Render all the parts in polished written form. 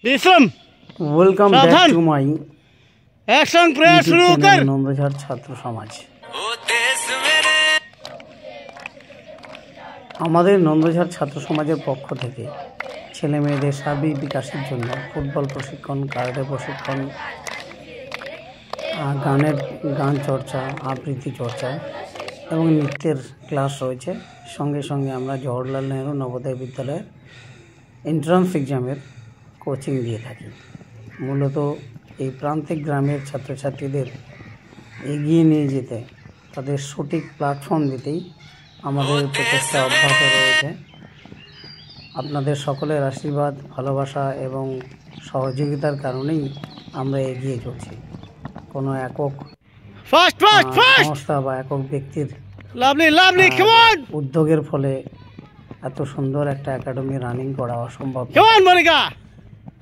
Listen. Welcome back to my Action prayer शुरू कर নন্দঝাড় ছাত্র সমাজ। আমাদের নন্দঝাড় ছাত্র সমাজের পক্ষ থেকে ছেলে মেয়েদের সার্বিক বিকাশের জন্য ফুটবল প্রশিক্ষণ, কারাতে প্রশিক্ষণ, গান চর্চা, আবৃত্তি চর্চা এবং নৃত্যের ক্লাস রয়েছে। সঙ্গে সঙ্গে আমরা জওহরলাল নেহরু নবোদয় বিদ্যালয়ের এন্ট্রান্স এক্সামের কোচিং দিয়ে থাকি। মূলত এই প্রান্তিক গ্রামের ছাত্রছাত্রীদের এগিয়ে নিয়ে যেতে, তাদের সঠিক প্ল্যাটফর্ম দিতেই আমাদের প্রচেষ্টা অব্যাহত রয়েছে। আপনাদের সকলের আশীর্বাদ, ভালোবাসা এবং সহযোগিতার কারণেই আমরা এগিয়ে চলছি। কোনো একক সংস্থা বা একক ব্যক্তির উদ্যোগের ফলে এত সুন্দর একটা একাডেমি রানিং করা অসম্ভব।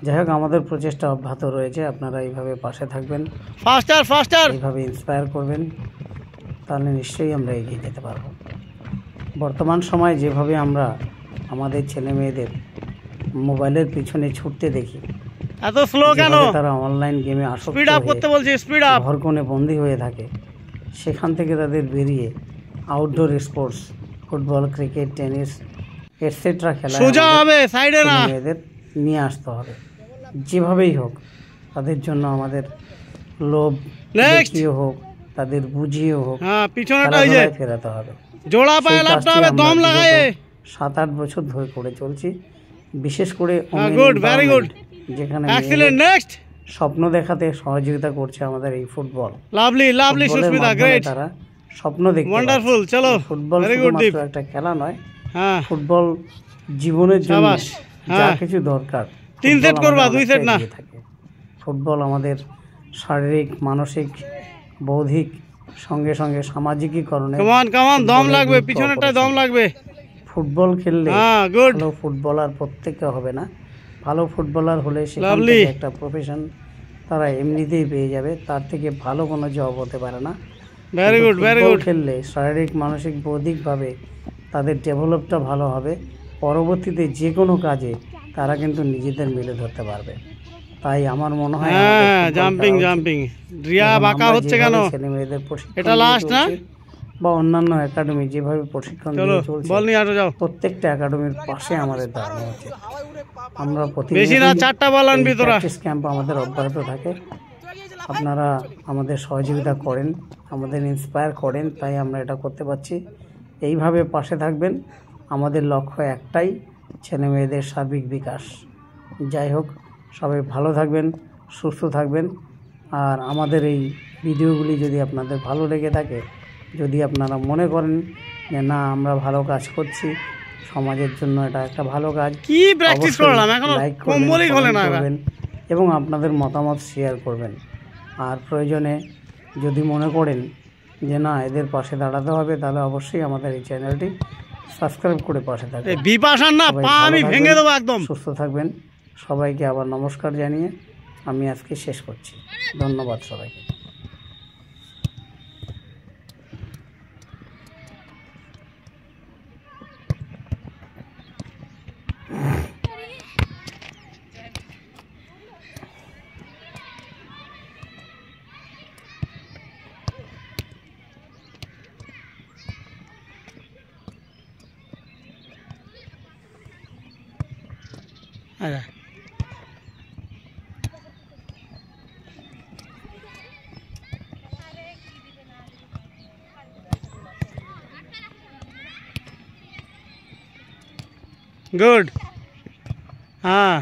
যাই হোক, আমাদের প্রচেষ্টা অব্যাহত রয়েছে। আপনারা এইভাবে পাশে থাকবেন, এইভাবে ইন্সপায়ার করবেন, তাহলে নিশ্চয়ই আমরা এগিয়ে যেতে পারব। বর্তমান সময়ে যেভাবে আমরা আমাদের ছেলে মেয়েদের মোবাইলের পিছনে ছুটতে দেখি, এত স্লো কেন? তারা অনলাইন গেমে আসক্ত হয়ে ঘরকোণে বন্দী হয়ে থাকে। সেখান থেকে তাদের বেরিয়ে outdoor sports, football, cricket, tennis etcetera খেলা মেয়েদের নিয়ে আসতে হবে। যেভাবেই হোক তাদের জন্য আমাদের লোভ দেখিয়ে হোক, তাদের বুঝিয়ে হোক ফেরাতে হবে। 7-8 বছর ধরে করে চলছি। বিশেষ করে যেখানে স্বপ্ন দেখাতে সহযোগিতা করছে আমাদের এই ফুটবল। তারা স্বপ্ন দেখতে, ফুটবল শুধুমাত্র একটা খেলা নয়, ফুটবল জীবনের জন্য যা কিছু দরকার। 3 সেট করবা, 2 সেট না। ফুটবল আমাদের শারীরিক, মানসিক, বৌদ্ধিক সঙ্গে সঙ্গে সামাজিকীকরণে দম লাগবে, পিছনেটা দম লাগবে। ফুটবল খেললে ভালো ফুটবলার প্রত্যেকে হবে না। ভালো ফুটবলার হলে সেখান থেকে একটা প্রফেশন তারা এমনিতেই পেয়ে যাবে। তার থেকে ভালো কোনো জব হতে পারে না। ফুটবল খেললে শারীরিক, মানসিক, বৌদ্ধিকভাবে তাদের ডেভেলপটা ভালো হবে। পরবর্তীতে যে কোনো কাজে তারা কিন্তু নিজেদের মেলে ধরতে পারবে। তাই আমার মনে হয় ছেলে মেয়েদের প্রশিক্ষণ বা অন্যান্য একাডেমি যেভাবে প্রশিক্ষণ চলছে, প্রত্যেকটা একাডেমির পাশে আমাদের দাঁড়ানো উচিত। আমরা প্র্যাকটিস ক্যাম্প আমাদের অব্যাহত থাকে। আপনারা আমাদের সহযোগিতা করেন, আমাদের ইন্সপায়ার করেন, তাই আমরা এটা করতে পারছি। এইভাবে পাশে থাকবেন। আমাদের লক্ষ্য একটাই, ছেলে মেয়েদের সার্বিক বিকাশ। যাই হোক, সবাই ভালো থাকবেন, সুস্থ থাকবেন। আর আমাদের এই ভিডিওগুলি যদি আপনাদের ভালো লেগে থাকে, যদি আপনারা মনে করেন যে না, আমরা ভালো কাজ করছি, সমাজের জন্য এটা একটা ভালো কাজ, লাইক করবেন এবং আপনাদের মতামত শেয়ার করবেন। আর প্রয়োজনে যদি মনে করেন যে না, এদের পাশে দাঁড়াতে হবে, তাহলে অবশ্যই আমাদের এই চ্যানেলটি সাবস্ক্রাইব করে পাশে থাকবেন। সুস্থ থাকবেন। সবাইকে আবার নমস্কার জানিয়ে আমি আজকে শেষ করছি। ধন্যবাদ সবাইকে। गुड। हाँ,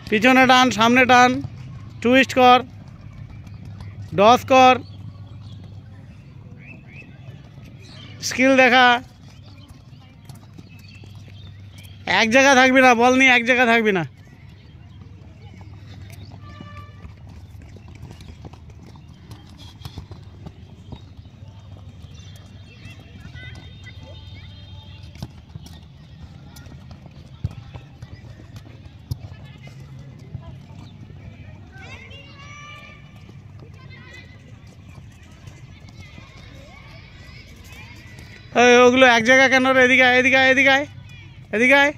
পিছনে টান, সামনে টান, টুইস্ট কর, ডস কর, স্কিল দেখা। এক জায়গায় থাকবি না, বল নিয়ে এক জায়গায় থাকবি না। ওগুলো এক জায়গায় কেন রে? এদিকে আয়, এদিকে আয়, এদিকে আয়, এদিকে আয়।